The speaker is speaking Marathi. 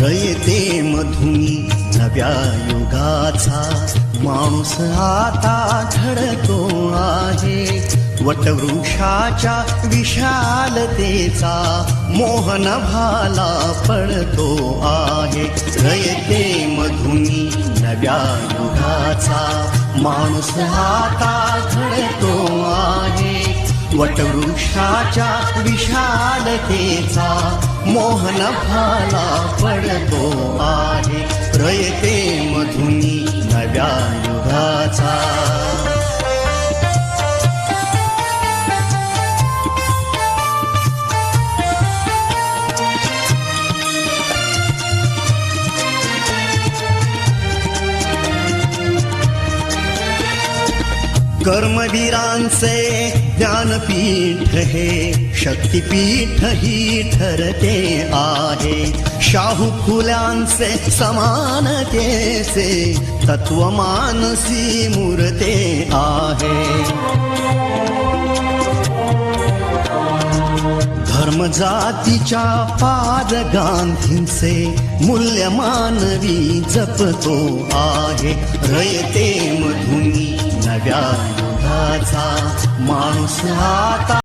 रयते मधुनी नव्या युगाचा माणूस आता घडतो आहे. वटवृक्षाच्या विशालतेचा मोहन भाला पडतो आहे. रयते मधुनी नव्या युगाचा माणूस आता घडतो आहे. वटवृक्षाच्या विशालतेचा मोहन भाला पडतो आहे. रयते मधुनी नव्या युगाचा. कर्मवीरांचे ज्ञानपीठ हे शक्तिपीठ ही ठरते आहे. शाहू फुल्यांचे समानतेचे तत्व मानसी मूर्ते आहे. धर्म जातीच्या पाद गांधींचे मूल्य मानवी जपतो आहे. रयते मधुनी नव्या युगाचा माणूस आता